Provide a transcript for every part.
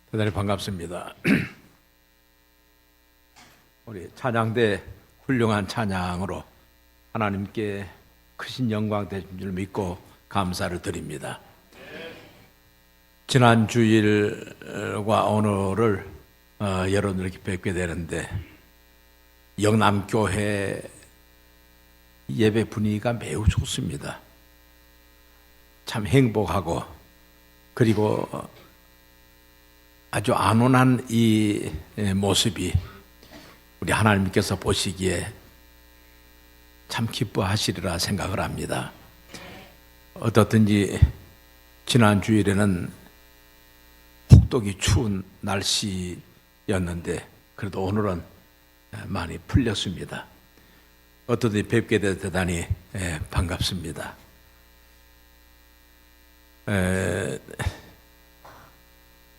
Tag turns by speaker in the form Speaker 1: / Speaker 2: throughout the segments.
Speaker 1: 대단히 반갑습니다. 우리 찬양대 훌륭한 찬양으로 하나님께 크신 영광 되신 줄 믿고 감사를 드립니다. 지난 주일과 오늘을 여러분들 이렇게 뵙게 되는데 영남교회 예배 분위기가 매우 좋습니다. 참 행복하고 그리고 아주 안온한 이 모습이 우리 하나님께서 보시기에 참 기뻐하시리라 생각을 합니다. 어떻든지 지난 주일에는 혹독히 추운 날씨였는데 그래도 오늘은 많이 풀렸습니다. 어떻든지 뵙게 돼서 대단히 반갑습니다.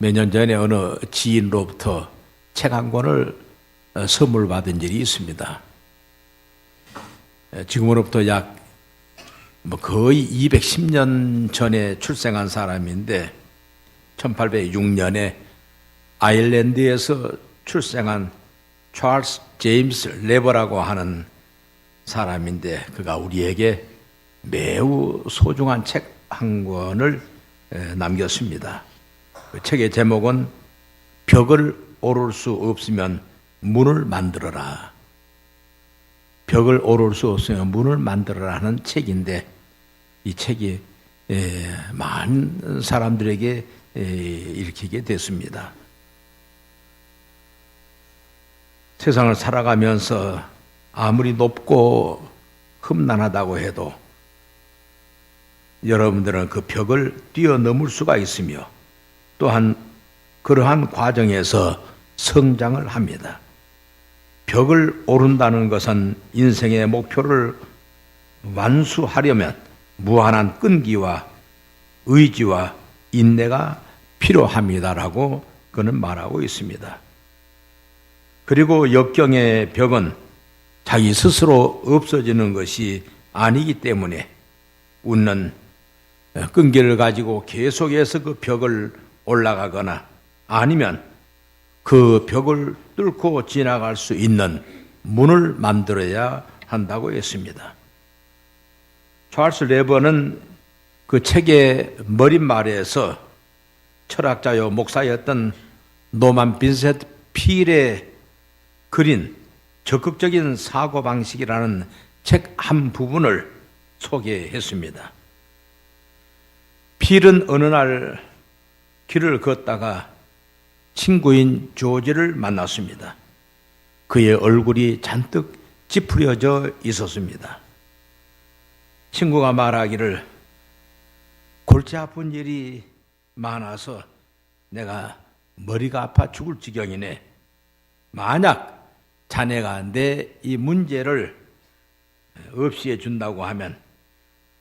Speaker 1: 몇 년 전에 어느 지인으로부터 책 한 권을 선물 받은 일이 있습니다. 지금으로부터 약 거의 210년 전에 출생한 사람인데 1806년에 아일랜드에서 출생한 찰스 제임스 레버라고 하는 사람인데 그가 우리에게 매우 소중한 책 한 권을 남겼습니다. 그 책의 제목은 벽을 오를 수 없으면 문을 만들어라. 벽을 오를 수 없으면 문을 만들어라 하는 책인데 이 책이 많은 사람들에게 읽히게 됐습니다. 세상을 살아가면서 아무리 높고 험난하다고 해도 여러분들은 그 벽을 뛰어넘을 수가 있으며 또한 그러한 과정에서 성장을 합니다. 벽을 오른다는 것은 인생의 목표를 완수하려면 무한한 끈기와 의지와 인내가 필요합니다라고 그는 말하고 있습니다. 그리고 역경의 벽은 자기 스스로 없어지는 것이 아니기 때문에 웃는 끈기를 가지고 계속해서 그 벽을 올라가거나 아니면 그 벽을 뚫고 지나갈 수 있는 문을 만들어야 한다고 했습니다. 찰스 레버는 그 책의 머릿말에서 철학자요 목사였던 노만 빈센트 필의 그린 적극적인 사고방식이라는 책 한 부분을 소개했습니다. 필은 어느 날 길을 걷다가 친구인 조지를 만났습니다. 그의 얼굴이 잔뜩 찌푸려져 있었습니다. 친구가 말하기를 골치 아픈 일이 많아서 내가 머리가 아파 죽을 지경이네. 만약 자네가 내 이 문제를 없이해 준다고 하면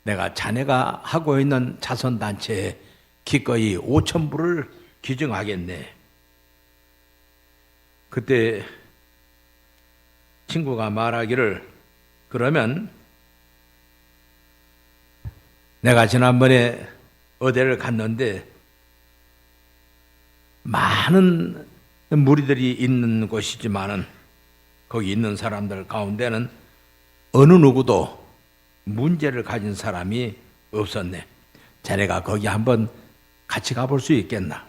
Speaker 1: 내가 자네가 하고 있는 자선단체에 기꺼이 5,000불을 기증하겠네. 그때 친구가 말하기를 그러면 내가 지난번에 어디를 갔는데 많은 무리들이 있는 곳이지만은 거기 있는 사람들 가운데는 어느 누구도 문제를 가진 사람이 없었네. 자네가 거기 한번 같이 가볼 수 있겠나?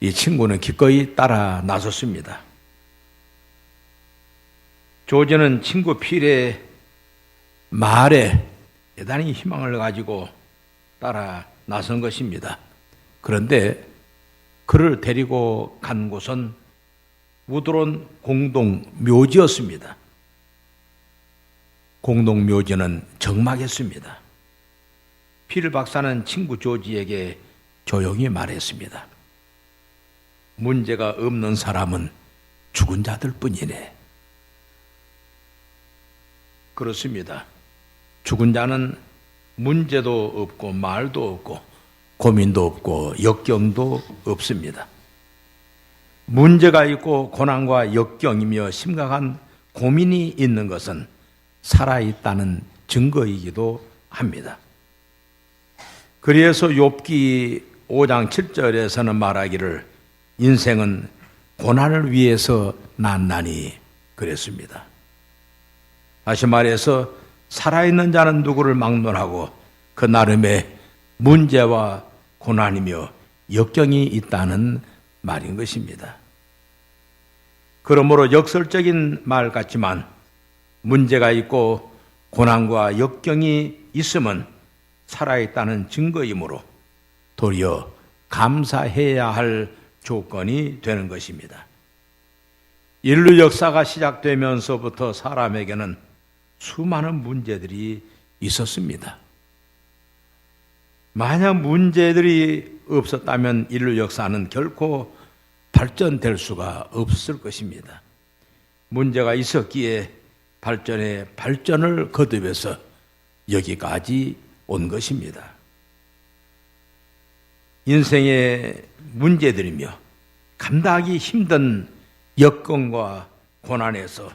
Speaker 1: 이 친구는 기꺼이 따라 나섰습니다. 조지는 친구 필의 말에 대단히 희망을 가지고 따라 나선 것입니다. 그런데 그를 데리고 간 곳은 우드론 공동묘지였습니다. 공동묘지는 적막했습니다. 필 박사는 친구 조지에게 조용히 말했습니다. 문제가 없는 사람은 죽은 자들 뿐이네. 그렇습니다. 죽은 자는 문제도 없고 말도 없고 고민도 없고 역경도 없습니다. 문제가 있고 고난과 역경이며 심각한 고민이 있는 것은 살아있다는 증거이기도 합니다. 그래서 욥기 5장 7절에서는 말하기를 인생은 고난을 위해서 난나니 그랬습니다. 다시 말해서 살아있는 자는 누구를 막론하고 그 나름의 문제와 고난이며 역경이 있다는 말인 것입니다. 그러므로 역설적인 말 같지만 문제가 있고 고난과 역경이 있음은 살아있다는 증거이므로 도리어 감사해야 할 조건이 되는 것입니다. 인류 역사가 시작되면서부터 사람에게는 수많은 문제들이 있었습니다. 만약 문제들이 없었다면 인류 역사는 결코 발전될 수가 없을 것입니다. 문제가 있었기에 발전을 거듭해서 여기까지 온 것입니다. 인생의 문제들이며 감당하기 힘든 역경과 고난에서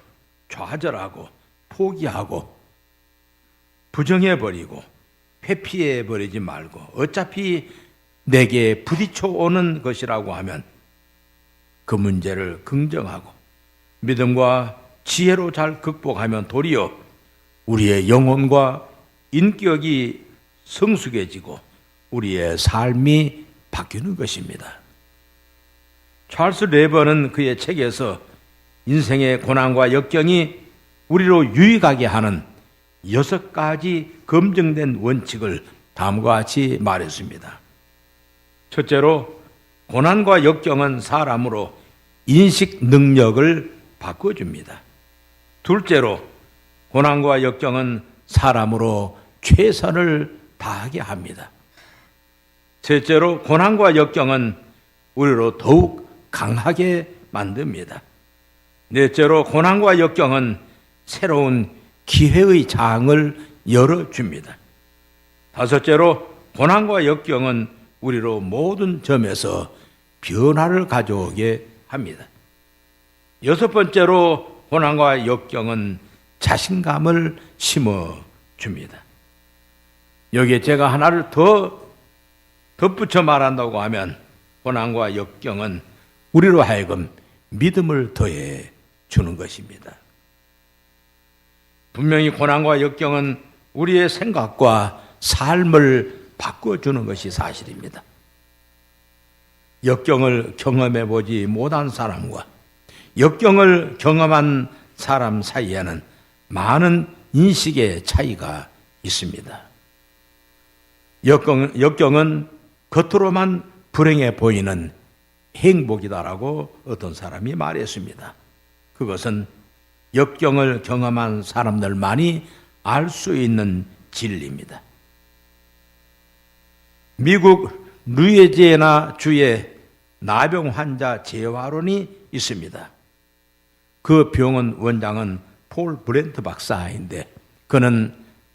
Speaker 1: 좌절하고 포기하고 부정해버리고 회피해버리지 말고 어차피 내게 부딪혀 오는 것이라고 하면 그 문제를 긍정하고 믿음과 지혜로 잘 극복하면 도리어 우리의 영혼과 인격이 성숙해지고 우리의 삶이 바뀌는 것입니다. 찰스 레버는 그의 책에서 인생의 고난과 역경이 우리로 유익하게 하는 6가지 검증된 원칙을 다음과 같이 말했습니다. 첫째로, 고난과 역경은 사람으로 인식 능력을 바꿔줍니다. 둘째로, 고난과 역경은 사람으로 최선을 다하게 합니다. 셋째로, 고난과 역경은 우리로 더욱 강하게 만듭니다. 넷째로, 고난과 역경은 새로운 기회의 장을 열어줍니다. 다섯째로, 고난과 역경은 우리로 모든 점에서 변화를 가져오게 합니다. 여섯 번째로, 고난과 역경은 자신감을 심어줍니다. 여기에 제가 하나를 더 덧붙여 말한다고 하면 고난과 역경은 우리로 하여금 믿음을 더해 주는 것입니다. 분명히 고난과 역경은 우리의 생각과 삶을 바꿔주는 것이 사실입니다. 역경을 경험해 보지 못한 사람과 역경을 경험한 사람 사이에는 많은 인식의 차이가 있습니다. 역경은 겉으로만 불행해 보이는 행복이다라고 어떤 사람이 말했습니다. 그것은 역경을 경험한 사람들만이 알 수 있는 진리입니다. 미국 루이지애나 주에 나병 환자 재활원이 있습니다. 그 병원 원장은 폴 브렌트 박사인데 그는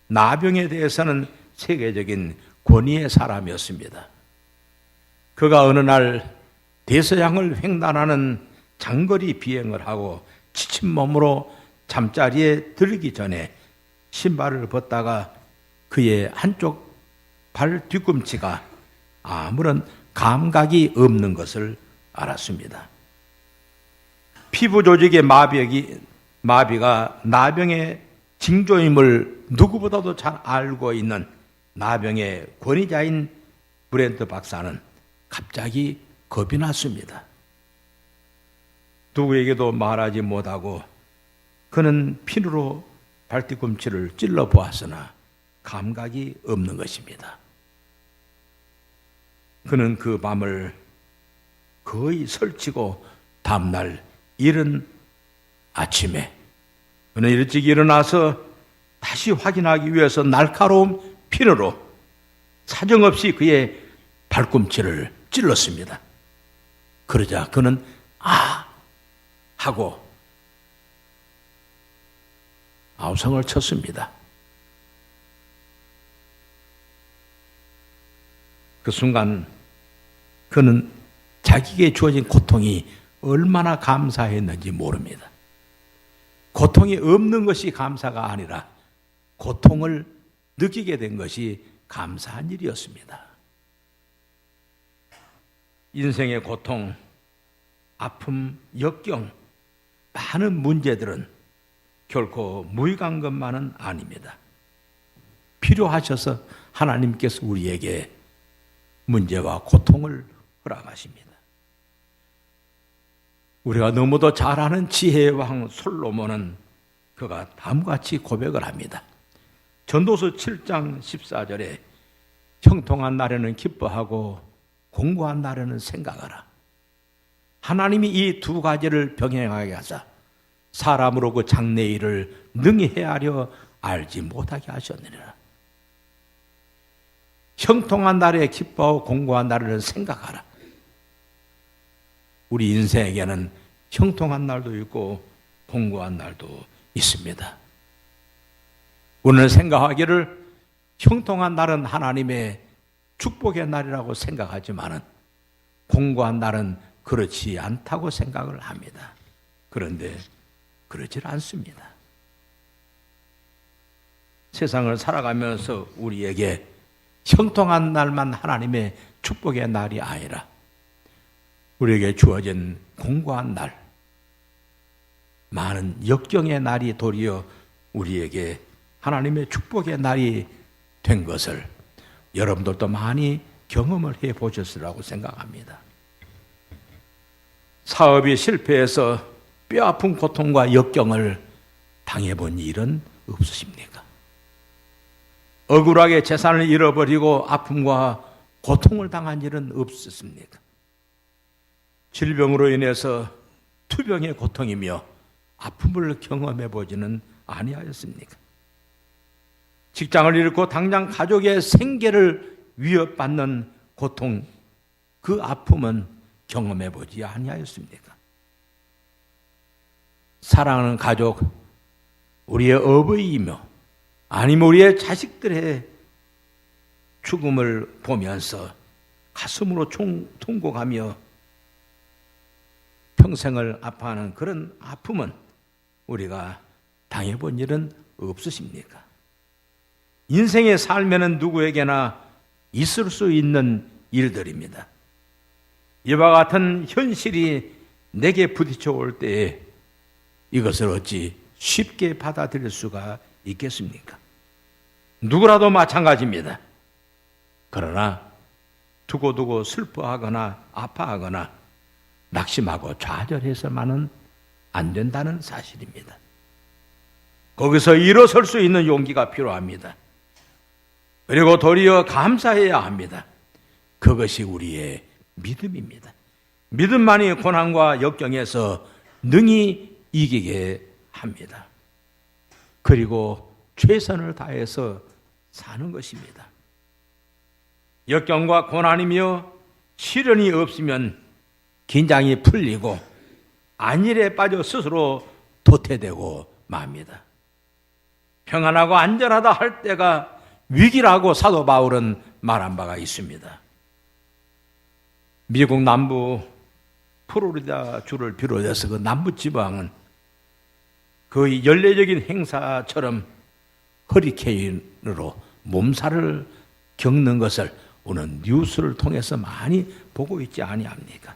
Speaker 1: 나병에 대해서는 세계적인 권위의 사람이었습니다. 그가 어느 날 대서양을 횡단하는 장거리 비행을 하고 지친 몸으로 잠자리에 들기 전에 신발을 벗다가 그의 한쪽 발 뒤꿈치가 아무런 감각이 없는 것을 알았습니다. 피부 조직의 마비가 나병의 징조임을 누구보다도 잘 알고 있는 나병의 권위자인 브렌트 박사는 갑자기 겁이 났습니다. 누구에게도 말하지 못하고 그는 핀으로 발뒤꿈치를 찔러 보았으나 감각이 없는 것입니다. 그는 그 밤을 거의 설치고 다음날 이른 아침에 그는 일찍 일어나서 다시 확인하기 위해서 날카로운 핀으로 사정없이 그의 발꿈치를 찔렀습니다. 그러자 그는 아! 하고 아우성을 쳤습니다. 그 순간 그는 자기에게 주어진 고통이 얼마나 감사했는지 모릅니다. 고통이 없는 것이 감사가 아니라 고통을 느끼게 된 것이 감사한 일이었습니다. 인생의 고통, 아픔, 역경, 많은 문제들은 결코 무익한 것만은 아닙니다. 필요하셔서 하나님께서 우리에게 문제와 고통을 허락하십니다. 우리가 너무도 잘 아는 지혜의 왕 솔로몬은 그가 다음같이 고백을 합니다. 전도서 7장 14절에 형통한 날에는 기뻐하고 공고한 날에는 생각하라. 하나님이 이 두 가지를 병행하게 하사 사람으로 그 장래일을 능히 헤아려 알지 못하게 하셨느니라. 형통한 날에 기뻐하고 공고한 날에는 생각하라. 우리 인생에게는 형통한 날도 있고 공고한 날도 있습니다. 오늘 생각하기를 형통한 날은 하나님의 축복의 날이라고 생각하지만은 공고한 날은 그렇지 않다고 생각을 합니다. 그런데 그렇지 않습니다. 세상을 살아가면서 우리에게 형통한 날만 하나님의 축복의 날이 아니라 우리에게 주어진 공고한 날, 많은 역경의 날이 도리어 우리에게 하나님의 축복의 날이 된 것을 여러분들도 많이 경험을 해보셨으라고 생각합니다. 사업이 실패해서 뼈아픈 고통과 역경을 당해본 일은 없으십니까? 억울하게 재산을 잃어버리고 아픔과 고통을 당한 일은 없으십니까? 질병으로 인해서 투병의 고통이며 아픔을 경험해 보지는 아니하였습니까? 직장을 잃고 당장 가족의 생계를 위협받는 고통, 그 아픔은 경험해 보지 아니하였습니까? 사랑하는 가족, 우리의 어버이이며 아니면 우리의 자식들의 죽음을 보면서 가슴으로 통곡하며 평생을 아파하는 그런 아픔은 우리가 당해본 일은 없으십니까? 인생의 삶에는 누구에게나 있을 수 있는 일들입니다. 이와 같은 현실이 내게 부딪혀 올 때에 이것을 어찌 쉽게 받아들일 수가 있겠습니까? 누구라도 마찬가지입니다. 그러나 두고두고 슬퍼하거나 아파하거나 낙심하고 좌절해서만은 안 된다는 사실입니다. 거기서 일어설 수 있는 용기가 필요합니다. 그리고 도리어 감사해야 합니다. 그것이 우리의 믿음입니다. 믿음만이 고난과 역경에서 능히 이기게 합니다. 그리고 최선을 다해서 사는 것입니다. 역경과 고난이며 시련이 없으면 긴장이 풀리고 안일에 빠져 스스로 도태되고 맙니다. 평안하고 안전하다 할 때가 위기라고 사도 바울은 말한 바가 있습니다. 미국 남부 플로리다 주를 비롯해서 그 남부 지방은 거의 연례적인 행사처럼 허리케인으로 몸살을 겪는 것을 오늘 뉴스를 통해서 많이 보고 있지 아니합니까?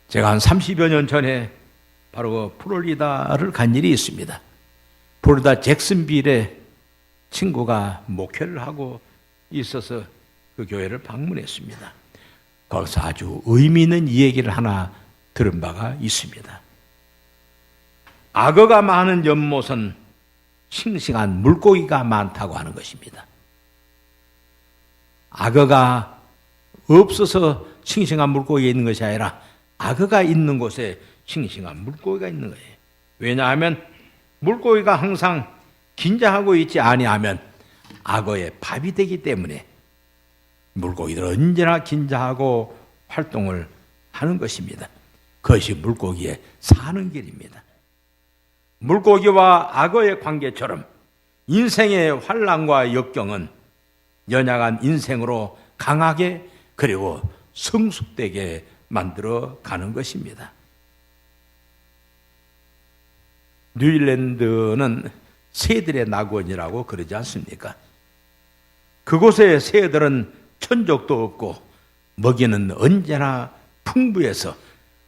Speaker 1: 제가 한 30여 년 전에 바로 플로리다를 간 일이 있습니다. 플로리다 잭슨빌에 친구가 목회를 하고 있어서 그 교회를 방문했습니다. 거기서 아주 의미 있는 이야기를 하나 들은 바가 있습니다. 악어가 많은 연못은 싱싱한 물고기가 많다고 하는 것입니다. 악어가 없어서 싱싱한 물고기가 있는 것이 아니라 악어가 있는 곳에 싱싱한 물고기가 있는 거예요. 왜냐하면 물고기가 항상 긴장하고 있지 아니하면 악어의 밥이 되기 때문에 물고기들은 언제나 긴장하고 활동을 하는 것입니다. 그것이 물고기의 사는 길입니다. 물고기와 악어의 관계처럼 인생의 환난과 역경은 연약한 인생으로 강하게 그리고 성숙되게 만들어 가는 것입니다. 뉴질랜드는 새들의 낙원이라고 그러지 않습니까? 그곳의 새들은 천적도 없고 먹이는 언제나 풍부해서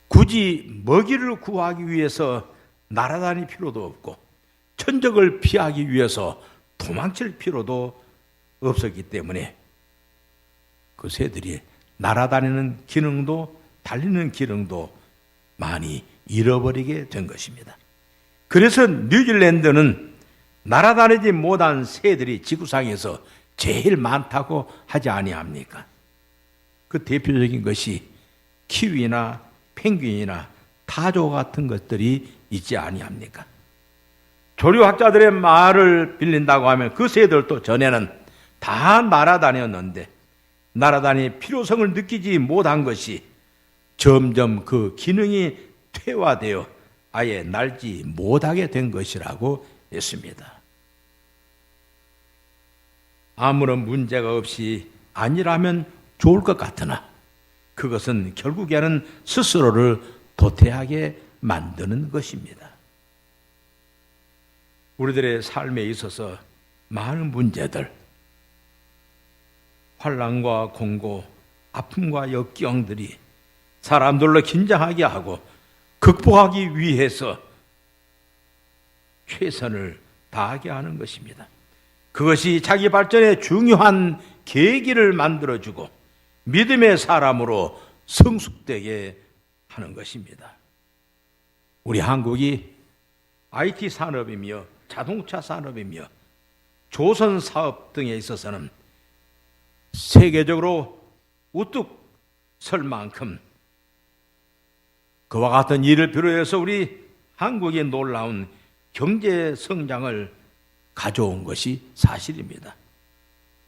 Speaker 1: 굳이 먹이를 구하기 위해서 날아다닐 필요도 없고 천적을 피하기 위해서 도망칠 필요도 없었기 때문에 그 새들이 날아다니는 기능도 달리는 기능도 많이 잃어버리게 된 것입니다. 그래서 뉴질랜드는 날아다니지 못한 새들이 지구상에서 제일 많다고 하지 아니합니까? 그 대표적인 것이 키위나 펭귄이나 타조 같은 것들이 있지 아니합니까? 조류학자들의 말을 빌린다고 하면 그 새들도 전에는 다 날아다녔는데 날아다닐 필요성을 느끼지 못한 것이 점점 그 기능이 퇴화되어 아예 날지 못하게 된 것이라고 했습니다. 아무런 문제가 없이 아니라면 좋을 것 같으나 그것은 결국에는 스스로를 도태하게 만드는 것입니다. 우리들의 삶에 있어서 많은 문제들, 환난과 공고, 아픔과 역경들이 사람들로 긴장하게 하고 극복하기 위해서 최선을 다하게 하는 것입니다. 그것이 자기 발전에 중요한 계기를 만들어주고 믿음의 사람으로 성숙되게 하는 것입니다. 우리 한국이 IT 산업이며 자동차 산업이며 조선 사업 등에 있어서는 세계적으로 우뚝 설 만큼 그와 같은 일을 비롯해서 우리 한국의 놀라운 경제 성장을 가져온 것이 사실입니다.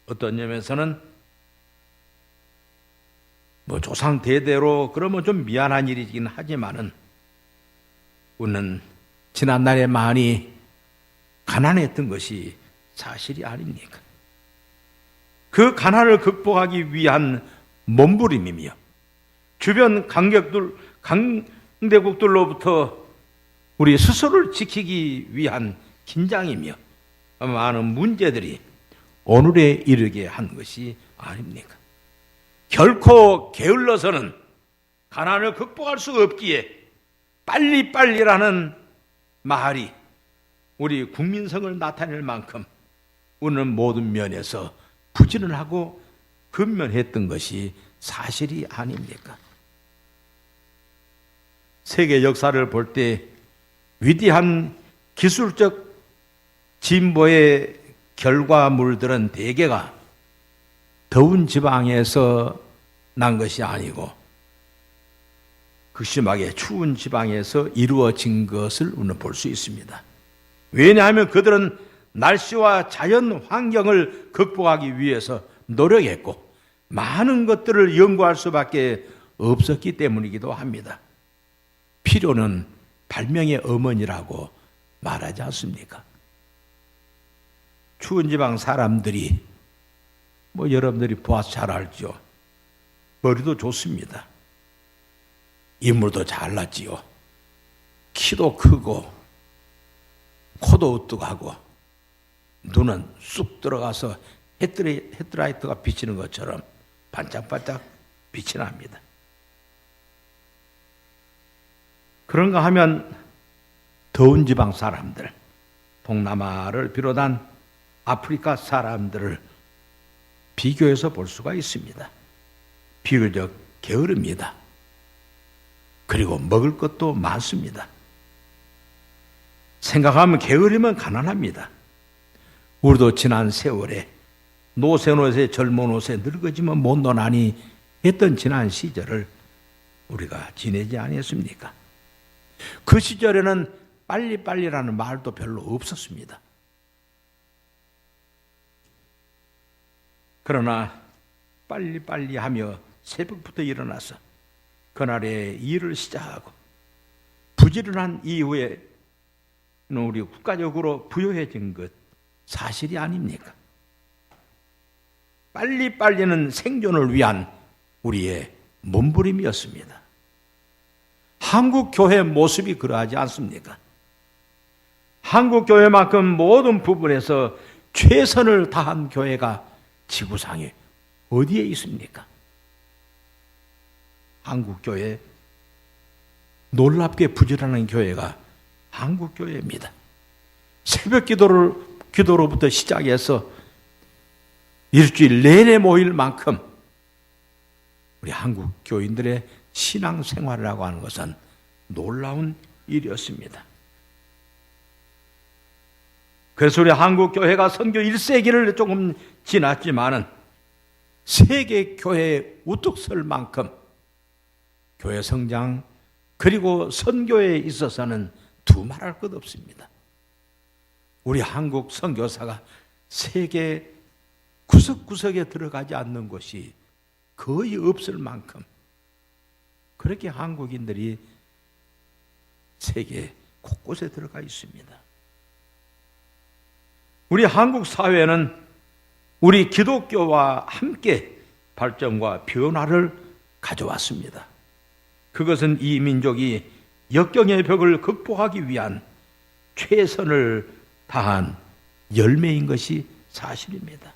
Speaker 1: 어떤 점에서는 조상 대대로 그러면 좀 미안한 일이긴 하지만은 우리는 지난날에 많이 가난했던 것이 사실이 아닙니까? 그 가난을 극복하기 위한 몸부림이며 주변 강대국들로부터 우리 스스로를 지키기 위한 긴장이며 많은 문제들이 오늘에 이르게 한 것이 아닙니까? 결코 게을러서는 가난을 극복할 수 없기에 빨리빨리라는 말이 우리 국민성을 나타낼 만큼 우리는 모든 면에서 부지런하고 근면했던 것이 사실이 아닙니까? 세계 역사를 볼 때 위대한 기술적 진보의 결과물들은 대개가 더운 지방에서 난 것이 아니고 극심하게 추운 지방에서 이루어진 것을 우리는 볼 수 있습니다. 왜냐하면 그들은 날씨와 자연 환경을 극복하기 위해서 노력했고 많은 것들을 연구할 수밖에 없었기 때문이기도 합니다. 필요는 발명의 어머니라고 말하지 않습니까? 추운 지방 사람들이 여러분들이 보아서 잘 알죠. 머리도 좋습니다. 인물도 잘났지요. 키도 크고 코도 우뚝하고 눈은 쑥 들어가서 헤드라이트가 비치는 것처럼 반짝반짝 빛이 납니다. 그런가 하면 더운 지방 사람들, 동남아를 비롯한 아프리카 사람들을 비교해서 볼 수가 있습니다. 비교적 게으릅니다. 그리고 먹을 것도 많습니다. 생각하면 게으르면 가난합니다. 우리도 지난 세월에 노쇠 옷에 젊은 옷에 늙어지면 못 노나니 했던 지난 시절을 우리가 지내지 아니했습니까? 그 시절에는 빨리빨리라는 말도 별로 없었습니다. 그러나 빨리빨리 하며 새벽부터 일어나서 그날의 일을 시작하고 부지런한 이후에 우리 국가적으로 부유해진 것 사실이 아닙니까? 빨리빨리는 생존을 위한 우리의 몸부림이었습니다. 한국 교회 모습이 그러하지 않습니까? 한국 교회만큼 모든 부분에서 최선을 다한 교회가 지구상에 어디에 있습니까? 한국교회, 놀랍게 부지런한 교회가 한국교회입니다. 새벽 기도로부터 시작해서 일주일 내내 모일 만큼 우리 한국 교인들의 신앙생활이라고 하는 것은 놀라운 일이었습니다. 그래서 우리 한국 교회가 선교 1세기를 조금 지났지만은 세계 교회에 우뚝 설 만큼 교회 성장 그리고 선교에 있어서는 두말할 것 없습니다. 우리 한국 선교사가 세계 구석구석에 들어가지 않는 곳이 거의 없을 만큼 그렇게 한국인들이 세계 곳곳에 들어가 있습니다. 우리 한국 사회는 우리 기독교와 함께 발전과 변화를 가져왔습니다. 그것은 이 민족이 역경의 벽을 극복하기 위한 최선을 다한 열매인 것이 사실입니다.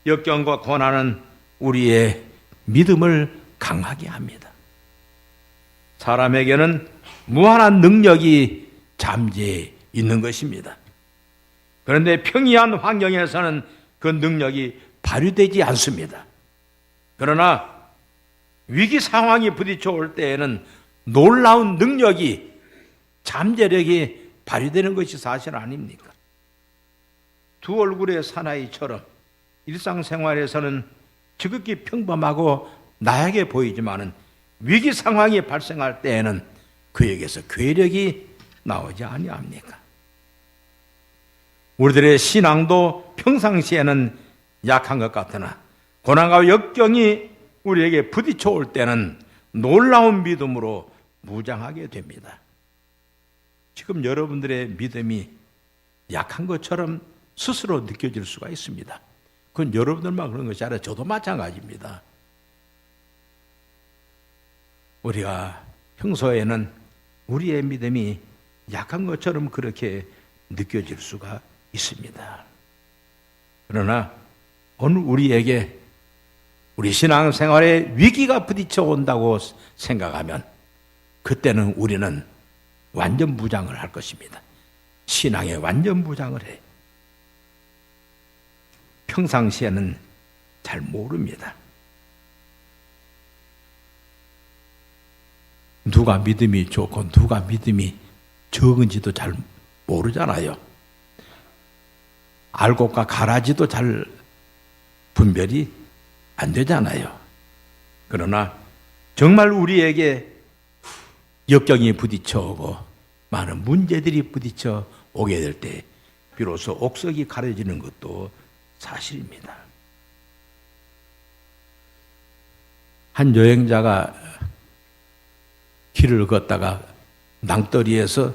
Speaker 1: 역경과 고난은 우리의 믿음을 강하게 합니다. 사람에게는 무한한 능력이 잠재해 있는 것입니다. 그런데 평이한 환경에서는 그 능력이 발휘되지 않습니다. 그러나 위기 상황이 부딪혀 올 때에는 놀라운 능력이, 잠재력이 발휘되는 것이 사실 아닙니까? 두 얼굴의 사나이처럼 일상생활에서는 지극히 평범하고 나약해 보이지만은 위기 상황이 발생할 때에는 그에게서 괴력이 나오지 아니합니까? 우리들의 신앙도 평상시에는 약한 것 같으나 고난과 역경이 우리에게 부딪혀 올 때는 놀라운 믿음으로 무장하게 됩니다. 지금 여러분들의 믿음이 약한 것처럼 스스로 느껴질 수가 있습니다. 그건 여러분들만 그런 것이 아니라 저도 마찬가지입니다. 우리가 평소에는 우리의 믿음이 약한 것처럼 그렇게 느껴질 수가 있습니다. 그러나 오늘 우리에게 우리 신앙생활에 위기가 부딪혀 온다고 생각하면 그때는 우리는 완전 무장을 할 것입니다. 신앙에 완전 무장을 해. 평상시에는 잘 모릅니다. 누가 믿음이 좋고 누가 믿음이 적은지도 잘 모르잖아요. 알곡과 가라지도 잘 분별이 안 되잖아요. 그러나 정말 우리에게 역경이 부딪혀 오고 많은 문제들이 부딪혀 오게 될 때 비로소 옥석이 가려지는 것도 사실입니다. 한 여행자가 길을 걷다가 낭떠리에서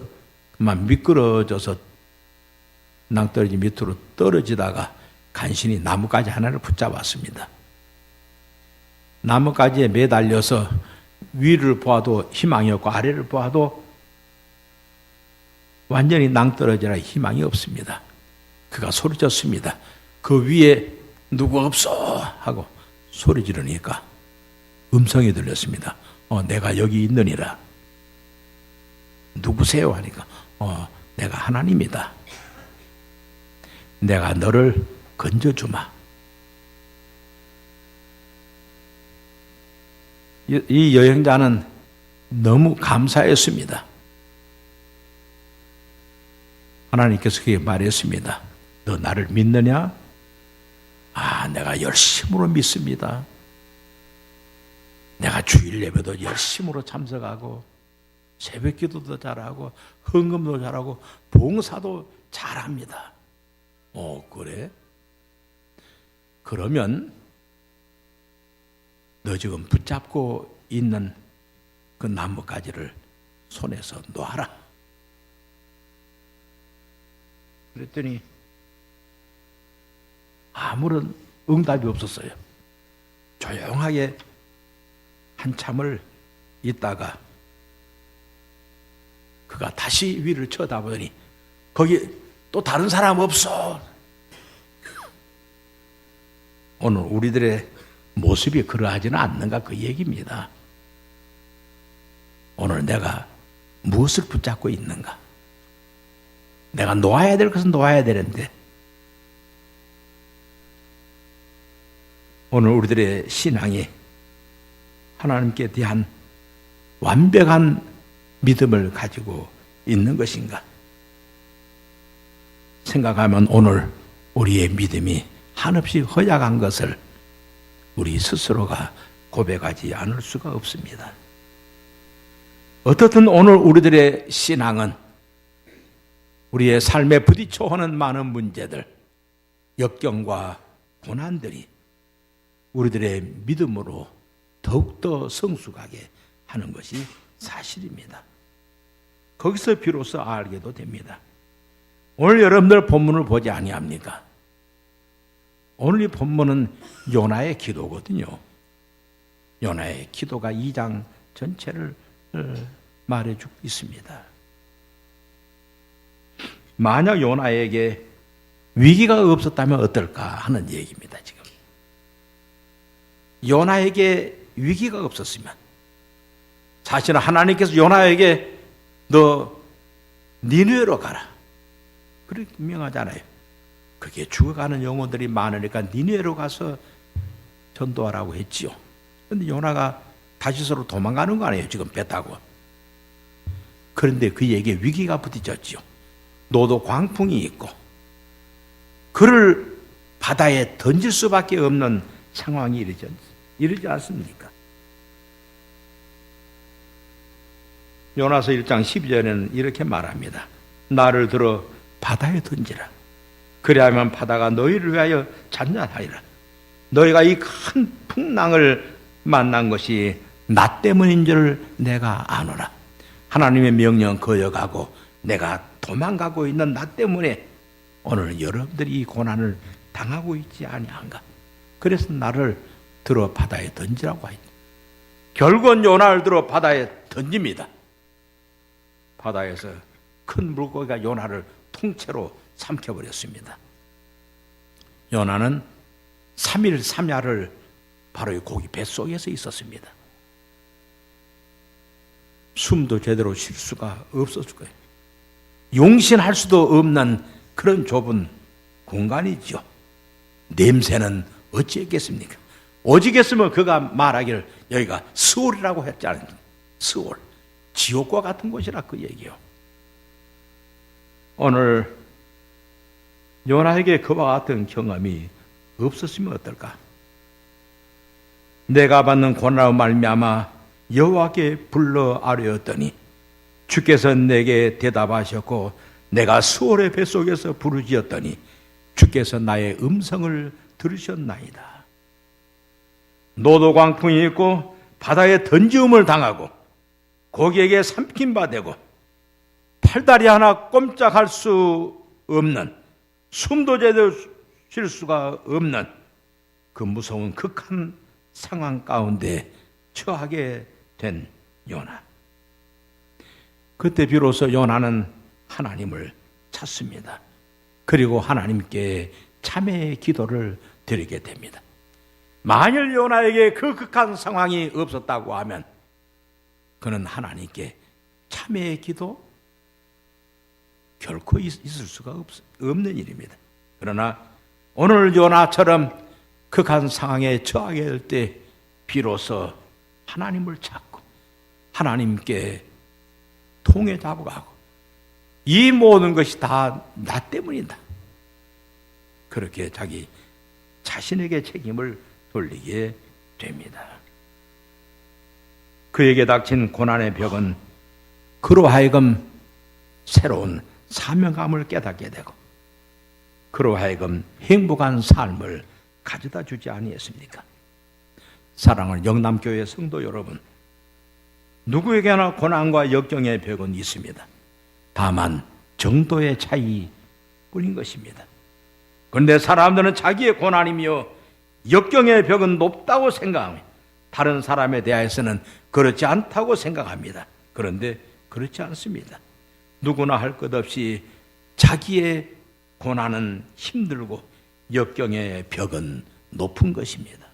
Speaker 1: 그만 미끄러져서 낭떠리 밑으로 떨어지다가 간신히 나뭇가지 하나를 붙잡았습니다. 나뭇가지에 매달려서 위를 보아도 희망이 없고 아래를 보아도 완전히 낭떠러지라 희망이 없습니다. 그가 소리쳤습니다. 그 위에 누구 없어 하고 소리 지르니까 음성이 들렸습니다. 내가 여기 있느니라. 누구세요? 하니까 내가 하나님이다. 내가 너를 건져주마. 이 여행자는 너무 감사했습니다. 하나님께서 그에게 말했습니다. 너 나를 믿느냐? 내가 열심으로 믿습니다. 내가 주일 예배도 열심으로 참석하고 새벽 기도도 잘하고 헌금도 잘하고 봉사도 잘합니다. 그래? 그러면 너 지금 붙잡고 있는 그 나뭇가지를 손에서 놔라. 그랬더니 아무런 응답이 없었어요. 조용하게 한참을 있다가 그가 다시 위를 쳐다보더니 거기 또 다른 사람 없어. 오늘 우리들의 모습이 그러하지는 않는가 그 얘기입니다. 오늘 내가 무엇을 붙잡고 있는가? 내가 놓아야 될 것은 놓아야 되는데 오늘 우리들의 신앙이 하나님께 대한 완벽한 믿음을 가지고 있는 것인가? 생각하면 오늘 우리의 믿음이 한없이 허약한 것을 우리 스스로가 고백하지 않을 수가 없습니다. 어떻든 오늘 우리들의 신앙은 우리의 삶에 부딪혀 오는 많은 문제들, 역경과 고난들이 우리들의 믿음으로 더욱더 성숙하게 하는 것이 사실입니다. 거기서 비로소 알게도 됩니다. 오늘 여러분들 본문을 보지 아니합니까? 오늘 이 본문은 요나의 기도거든요. 요나의 기도가 2장 전체를 말해주고 있습니다. 만약 요나에게 위기가 없었다면 어떨까 하는 얘기입니다. 지금 요나에게 위기가 없었으면 사실은 하나님께서 요나에게 너 니느웨로 가라 그렇게 명하잖아요. 그게 죽어가는 영혼들이 많으니까 니느웨로 가서 전도하라고 했지요. 그런데 요나가 다시서로 도망가는 거 아니에요. 지금 배 타고. 그런데 그에게 위기가 부딪혔지요. 노도 광풍이 있고 그를 바다에 던질 수밖에 없는 상황이 이르지 않습니까? 요나서 1장 12절에는 이렇게 말합니다. 나를 들어 바다에 던지라. 그리하면 바다가 너희를 위하여 잔잔하리라. 너희가 이 큰 풍랑을 만난 것이 나 때문인 줄 내가 아노라. 하나님의 명령 거역하고 내가 도망가고 있는 나 때문에 오늘 여러분들이 이 고난을 당하고 있지 아니한가. 그래서 나를 들어 바다에 던지라고 하죠. 결국은 요나를 들어 바다에 던집니다. 바다에서 큰 물고기가 요나를 통째로 삼켜버렸습니다. 요나는 3일 3야를 바로 이 고기 뱃속에서 있었습니다. 숨도 제대로 쉴 수가 없었을 거예요. 용신할 수도 없는 그런 좁은 공간이죠. 냄새는 어찌했겠습니까? 오직했으면 그가 말하기를 여기가 스올이라고 했지 않습니까? 스올, 지옥과 같은 곳이라 그 얘기요. 오늘 요나에게 그와 같은 경험이 없었으면 어떨까? 내가 받는 고난으로 말미암아 여호와께 불러 아뢰었더니 주께서 내게 대답하셨고 내가 수월의 뱃속에서 부르짖었더니 주께서 나의 음성을 들으셨나이다. 노도 광풍이 있고 바다에 던지움을 당하고 고기에게 삼킨 바 되고 팔다리 하나 꼼짝할 수 없는 숨도 제대로 쉴 수가 없는 그 무서운 극한 상황 가운데 처하게 된 요나. 그때 비로소 요나는 하나님을 찾습니다. 그리고 하나님께 참회의 기도를 드리게 됩니다. 만일 요나에게 그 극한 상황이 없었다고 하면 그는 하나님께 참회의 기도 결코 있을 수가 없는 일입니다. 그러나 오늘 요나처럼 극한 상황에 처하게 될 때 비로소 하나님을 찾고 하나님께 통해 잡아가고 이 모든 것이 다 나 때문이다. 그렇게 자기 자신에게 책임을 돌리게 됩니다. 그에게 닥친 고난의 벽은 그로 하여금 새로운 사명감을 깨닫게 되고 그로 하여금 행복한 삶을 가져다 주지 아니했습니까? 사랑하는 영남교회 성도 여러분, 누구에게나 고난과 역경의 벽은 있습니다. 다만 정도의 차이뿐인 것입니다. 그런데 사람들은 자기의 고난이며 역경의 벽은 높다고 생각합니다. 다른 사람에 대해서는 그렇지 않다고 생각합니다. 그런데 그렇지 않습니다. 누구나 할 것 없이 자기의 고난은 힘들고 역경의 벽은 높은 것입니다.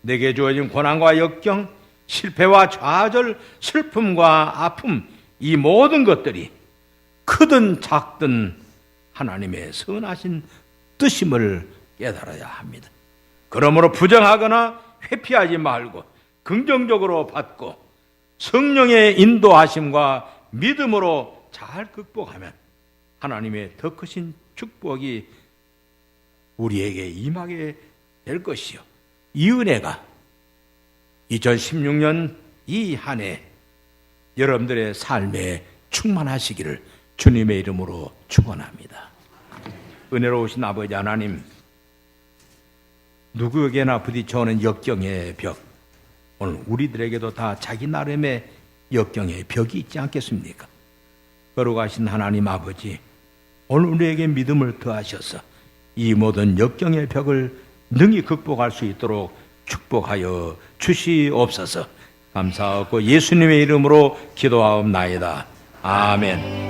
Speaker 1: 내게 주어진 고난과 역경, 실패와 좌절, 슬픔과 아픔, 이 모든 것들이 크든 작든 하나님의 선하신 뜻임을 깨달아야 합니다. 그러므로 부정하거나 회피하지 말고 긍정적으로 받고 성령의 인도하심과 믿음으로 잘 극복하면 하나님의 더 크신 축복이 우리에게 임하게 될 것이요. 이 은혜가 2016년 이 한 해 여러분들의 삶에 충만하시기를 주님의 이름으로 축원합니다. 은혜로우신 아버지 하나님, 누구에게나 부딪혀오는 역경의 벽, 오늘 우리들에게도 다 자기 나름의 역경의 벽이 있지 않겠습니까? 거룩하신 하나님 아버지, 오늘 우리에게 믿음을 더하셔서 이 모든 역경의 벽을 능히 극복할 수 있도록 축복하여 주시옵소서. 감사하고 예수님의 이름으로 기도하옵나이다. 아멘.